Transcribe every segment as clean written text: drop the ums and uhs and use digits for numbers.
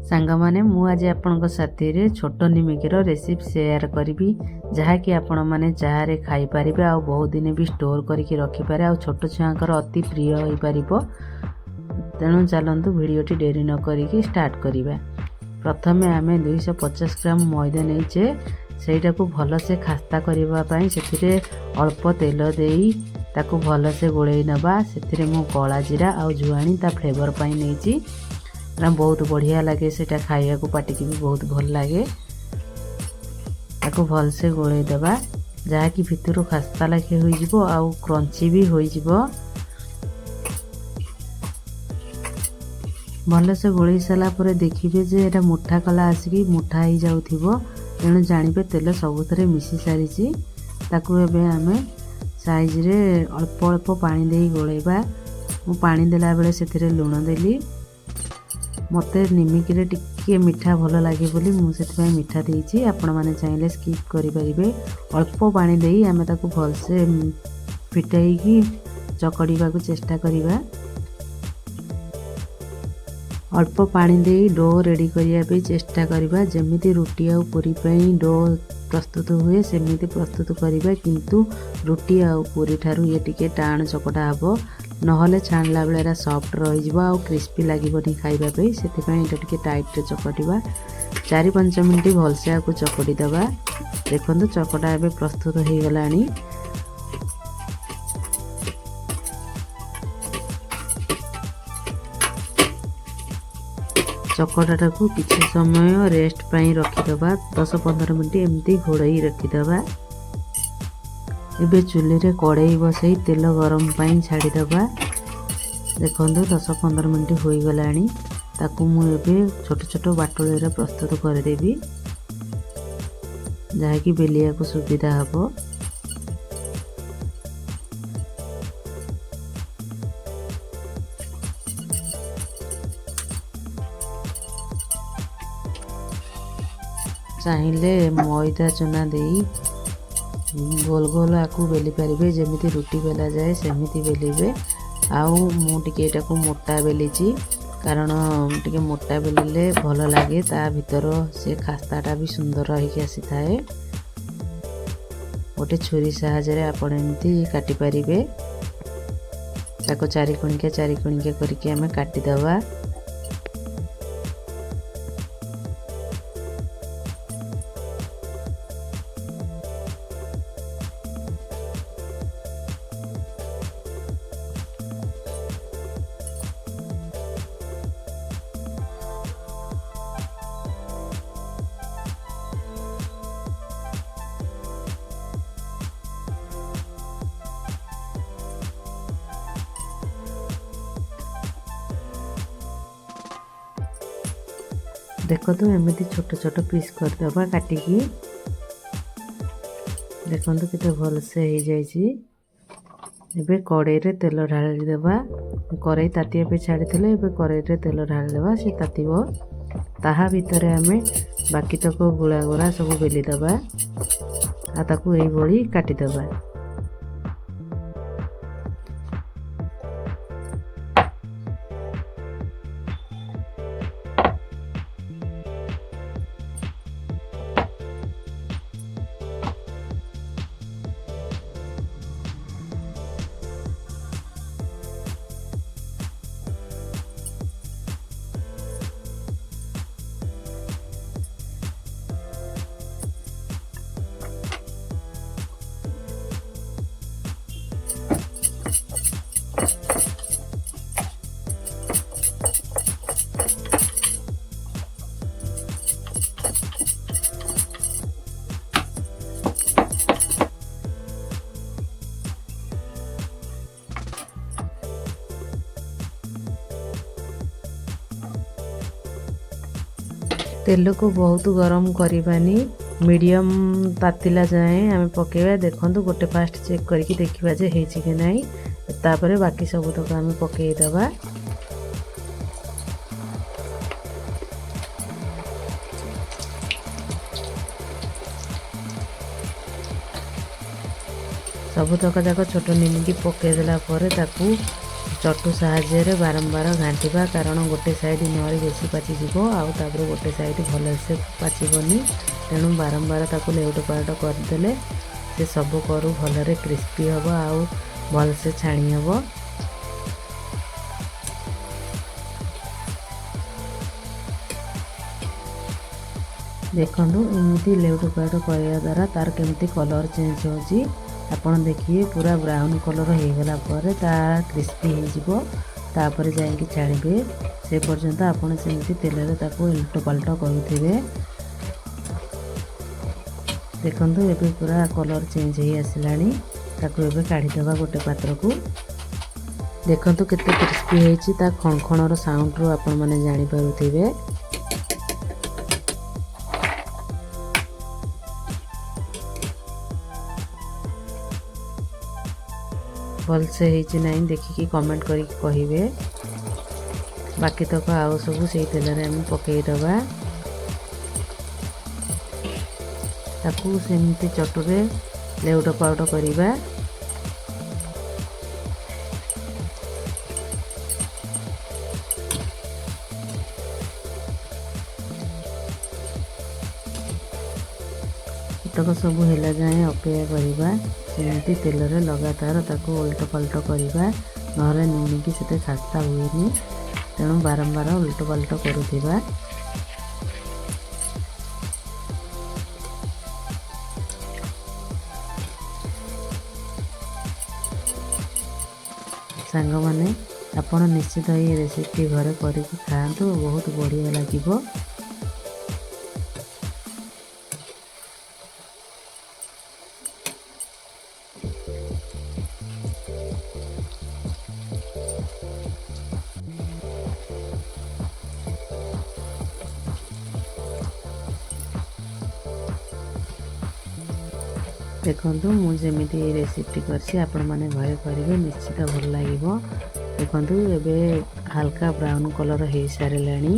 सांगमाने मु आज आपनको साथी रे छोटो निमिकीर रेसिपी शेयर करी जहाँकि आपण मैंने चाहे खाई पारे आ बहुत दिन भी स्टोर करके रखिपारे आ छोट छुआंकर अति प्रिय हो पार। तेणु चलतु भिडटी डेरी न करिकी स्टार्ट करिबा। प्रथमे आमे 250 ग्राम मैदा नहींचे सेटा को भलसे खास्ता करने से अल्प तेल देई ताकू भलसे गोलई नबा। से मु कलाजीरा आ जुआणी ता फ्लेवर पाई नहीं बहुत बढ़िया लगे सेटा खाइया को पाटिकी भी बहुत भल लगे। ताकू भलसे गोलई दबा जहाँकि भितर खास्ता लाखे हो आउ क्रंची भी हो भलसे गोलई सारा पर देखिए जे एटा मुठा कला आसिकी मुठा ही जाउथिबो। तेणु जानिबे तेल सबुथरे मिसी सारी। ताकू एबे आमे साइज रे अल्प अल्प पानी देई गोलैबा। मु पानी देला बेले सेथिरे लूण देली। मते निमिकी रे टिके मीठा भल लगे बोली मु सेथिपाई मीठा देइछि। आपण माने चाहिले स्किप करि परिबे। अल्प पानी देई आमे ताकू भलसे फिटाईकी चकड़ीबा को चेष्टा करिबा। अल्प पानी देई डो रेडी करिया पे चेष्टा करिबा। जेमिति रुटी आ पूरी पई डो प्रस्तुत हुए सेमिति प्रस्तुत करिबा। किंतु रुटी आ पूरी ठारू ये टिके टाण चकटा हबो नहले छाणला बेला सॉफ्ट रही जिवो आ क्रिस्पी लागिबोनी खाइबा पे। सेतिपई एटा टिके टाइट रे चकटिबा। 4-5 मिनिट भलसे आकु चकटी दबा। देखंतु चकटा एबे प्रस्तुत हो गलानी। चकटा को किसी समय रेस्ट पाई रखीदबा। 10-15 मिनिट एमती घोड़ई रखीदबा। एबे चुली रे कड़ाई बसई तेल गरम पाई छाड़ीदबा। देखंतु 10-15 मिनिट हो गलानी। ताकू मु एबे छोट छोट बाटुळे रे प्रस्तुत कर देबी जहाँकि बेलिया को सुविधा हबो। चाहिले मैदा चुना देई गोल गोल आकु बेली पारिबे। जेमिति रुटी बेला जाए सेमिति बेलिबे। आउ मु टिके एटा को मोटा बेलीची कारण टिके मोटा बेलिले भल लागे। ता भीतर से खास्ताटा भी सुंदर रही आसी थाए। गोटे छुरी साहाय्य रे आपण एमती काटी पारिबे। ताको 4 कोणिका करके हमें काटी दबा। देखो एमती छोट छोट पीस करदबा काटिकी। देखो केते भल से हो जाइए। एबे कड़ाई रे तेल ढाली देबा। कड़ाई तातिया पे छाड़ी थिले एबे कड़ाई रे तेल ढाली देबा। से तातिबो ताहा भितरे आमे बाकी तक गुला गुला सब बेली दबा आ ताकू एई भली काटी दबा। तेल को बहुत गरम करवानी। मीडियम तातिला जाए आम पकेबा। देखो गोटे फास्ट चेक करके देखा जे हेची कि नहीं। तापर बाकी सब तक आम पकईदबा। सबुतक जाक छोट निमिकी पकईदेला चटु साहाय्य बारंबार घांटा कारण गोटे साइड नहरी बेसी पाचिज आउ तापर गोटे साइड भलसे पाचबनी तेणु बारंबार ताको लेउट पाउट करदे से सब करू भलरे क्रिस्पी हम आउ भलसे छाणी हम। देखु एमती लेउट पाउट करने द्वारा तार केमती कलर चेंज होची आपन देखिए पूरा ब्राउन कलर हो गला पर ता क्रिस्पी हो तापर जाइए छाड़े से पर्यंत आपन सेमती तेल रे ताको उल्ट पलट करुथिबे। देखंतु एबे पूरा कलर चेंज हो आसलानी ताको एबे काढ़ी देबा गोटे पात्र को। देखंतु केते क्रिस्पी होईची ता खणखणर साउंड रो आपन माने जानि पारुथिबे। भलसे होईची नहीं देखिकी कमेंट करी कहिबे। बाकी तक आउ सब से तेल रे हम पकई दबा ताकू सेमती चटुरे लेउट पाउट करिबा। तक सब हेला जाए अपेक्षा करिबा सेमती तेल रे लगातार ताको उल्ट पलट करिबा नहले निमिकी सेते खास्ता हुएनी तेणु बारंबार उल्ट पलट करुथिबा। सांग माने आपण निश्चित ये रेसिपी घरे करके खाआंतु बहुत बढ़िया लागिबो। देखंतु मुझेमिति रेसिपी करछि आपण माने घरे करिवे निश्चित भल लागिबो। देखंतु एबे हल्का ब्राउन कलर हे सारलानी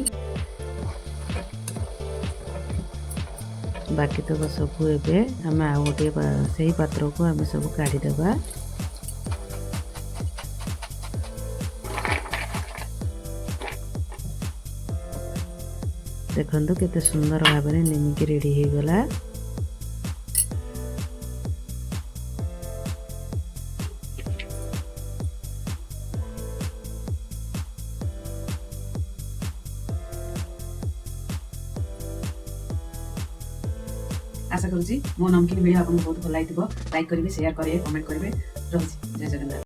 बाकी तो सब एबे हम आ गोटे सही पात्र को हम सब काढ़ी देबा। देखंतु केते सुंदर भाबरे निमिकी रेडी हे गला। आशा करूँ मो नमकीन वीडियो आपको बहुत भल लगी लाइक करेंगे शेयर करेंगे कमेंट करेंगे। रही जय जगन्नाथ।